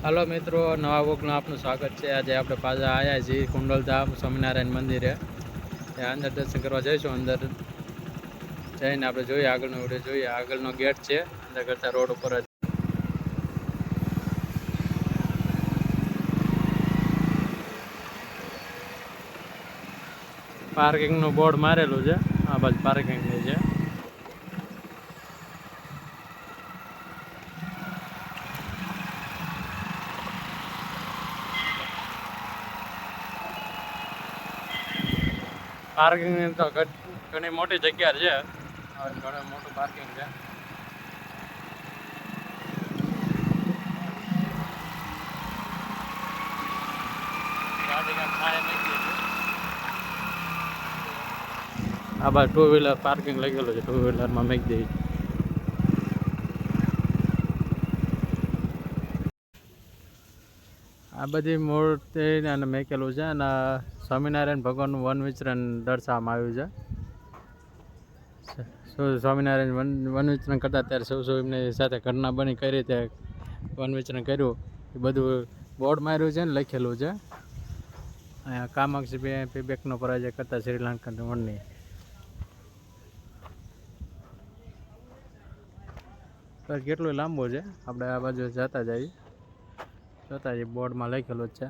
હાલો મિત્રો, નવા વ્લોગમાં આપનું સ્વાગત છે। આજે આપણે પાછા આવ્યા છીએ કુંડલધામ સ્વામિનારાયણ મંદિરે। ત્યાં અંદર દર્શન કરવા જઈશું। અંદર જઈને આપણે જોઈએ આગળનો વિડીયો જોઈએ। આગળનો ગેટ છે, અંદર કરતા રોડ ઉપર જ પાર્કિંગનું બોર્ડ મારેલું છે। આ બાજુ પાર્કિંગનું છે। પાર્કિંગ તો ઘણી મોટી જગ્યા છે, ઘણું મોટું પાર્કિંગ છે। આ બાજુ ટુ વ્હીલર પાર્કિંગ લખેલું છે, ટુ વ્હીલરમાં મેક દે। આ બધી મૂર્તિ અને મેકેલું છે અને સ્વામિનારાયણ ભગવાનનું વન વિચરણ દર્શાવવામાં આવ્યું છે। સ્વામિનારાયણ વન વિચરણ કરતા ત્યારે સૌ એમની સાથે ઘટના બની, કઈ રીતે વન વિચરણ કર્યું એ બધું બોર્ડ માર્યું છે ને લખેલું છે। અહીંયા કામાક્ષી પીબેકનો પરાજય કરતા શ્રીલંકન વનની કેટલું લાંબુ છે। આપણે આ બાજુ જતા જઈએ, જોતા જઈએ। બોર્ડમાં લખેલું જ છે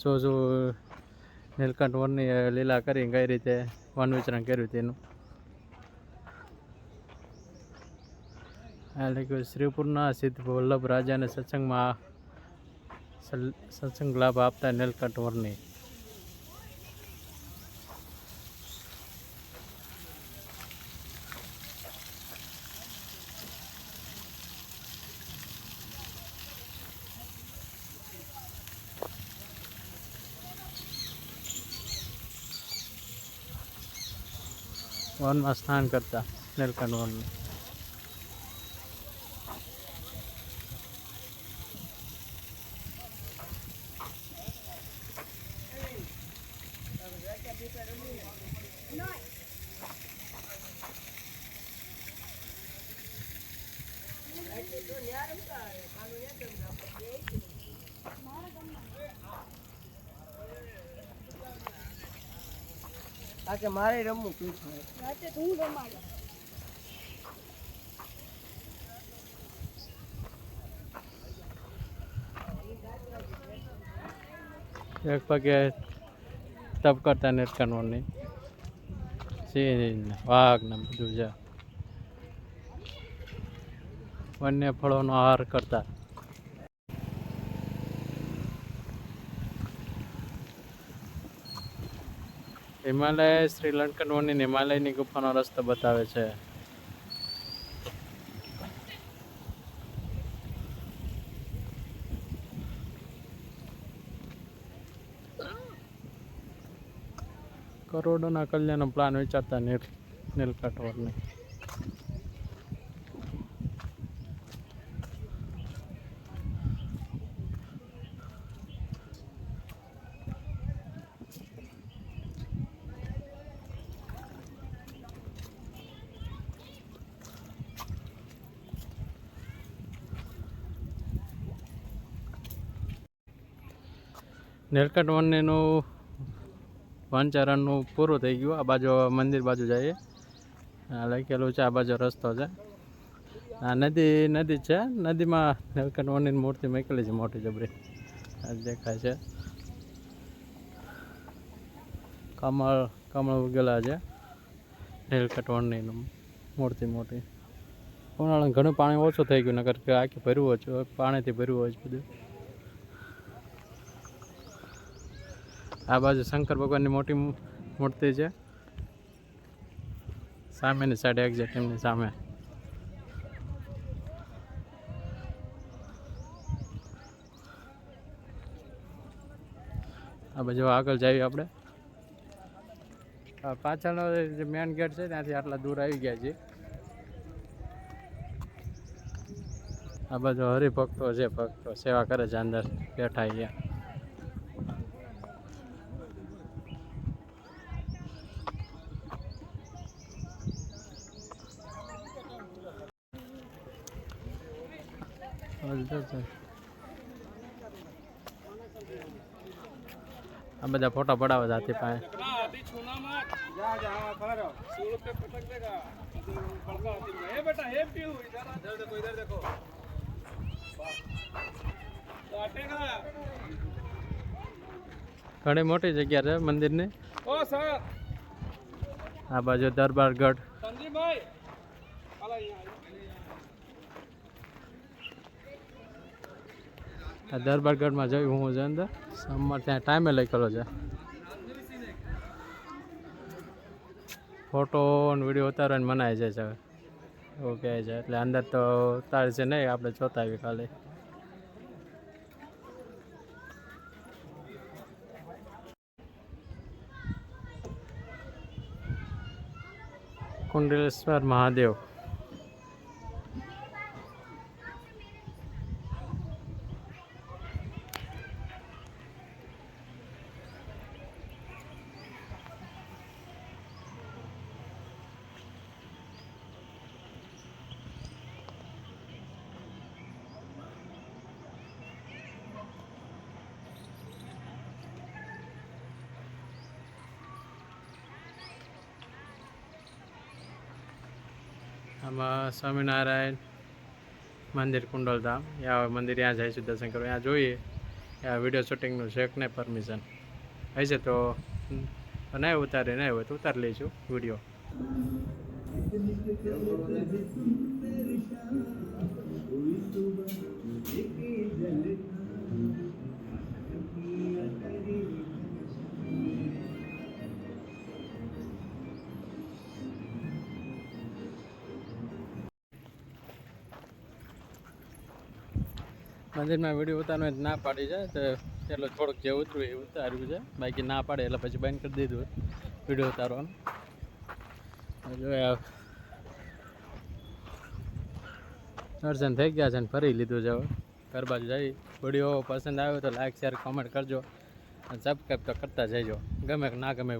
શું નીલકંઠ વનની લીલા કરી કઈ રીતે વન વિચરણ કર્યું તેનું। આ લખ્યું શ્રીપુરના સિદ્ધ વલ્લભ રાજાને સત્સંગ લાભ આપતા નીલકંઠ વનની। વનમાં સ્નાન કરતા નીલકંઠ વનની। કે મારે રમવું રાતે તો હું રમાડું। એક પગે તપ કરતા નીલકંઠ વનની સિંહ વાઘ ને બધું છે। વન્ય ફળોનો આહાર કરતા હિમાલય શ્રીલંકન વનની હિમાલયની ગુફાનો રસ્તો બતાવે છે। કરોડોના કલ્યાણનો પ્લાન વિચારતા નીલકંઠ વનની। નીલકંઠ વનનું વનચરણનું પૂરું થઈ ગયું। આ બાજુ મંદિર બાજુ જઈએ, લખેલું છે આ બાજુ રસ્તો છે। આ નદી છે, નદીમાં નીલકંઠ વનની મૂર્તિ મૂકેલી છે મોટી જબરી દેખાય છે। કમળ ઉગેલા છે નીલકંઠ વનની મૂર્તિ મોટી। ઉનાળામાં ઘણું પાણી ઓછું થઈ ગયું, નકર કે આખી ભર્યું હોય પાણીથી ભર્યું હોય બધું। આ બાજુ શંકર ભગવાનની મોટી મૂર્તિ છે, સામેની સાઈડ એક્ઝેક્ટ એમની સામે। આ બાજુ આગળ જઈએ આપણે। પાછળનો જે મેન ગેટ છે ત્યાંથી આટલા દૂર આવી ગયા છીએ। આ બાજુ હરિભક્તો છે, ભક્તો સેવા કરે છે, અંદર બેઠા અહીંયા। આ બધા ફોટા પડાવે છે હાથી પાસે. ઘણી મોટી જગ્યા છે મંદિરની. આ બાજુ દરબારગઢ. આ દરબારગઢમાં જોયું હું છે અંદર. અમારે ત્યાં ટાઈમે લખેલો છે. ફોટો અને વિડીયો ઉતારવાની મનાય છે એવું કહે છે. એટલે અંદર તો ઉતારે છે નહીં, આપણે જોતા આવીએ ખાલી. કુંડલેશ્વર મહાદેવ. આમાં સ્વામિનારાયણ મંદિર કુંડલધામ. ત્યાં મંદિર ત્યાં જઈશું દર્શન કરવા. ત્યાં જોઈએ ત્યાં વિડીયો શૂટિંગનું છે કે નહીં પરમિશન હશે તો નહીં ઉતારે, નહીં હોય તો ઉતારી લઈશું વિડીયો. મંદિરમાં વિડીયો ઉતારવાની ના પાડી છે તો પેલો થોડુંક જે ઉતર્યું એ ઉતાર્યું છે. બાકી ના પાડે એટલે પછી બંધ કરી દીધું વિડીયો ઉતારવાનું. જો દર્શન થઈ ગયા છે ને ફરી લીધું છે. હવે ઘર બાજુ જઈ. વિડીયો પસંદ આવ્યો તો લાઈક શેર કોમેન્ટ કરજો અને સબસ્ક્રાઈબ તો કરતા જજો. ગમે કે ના ગમે.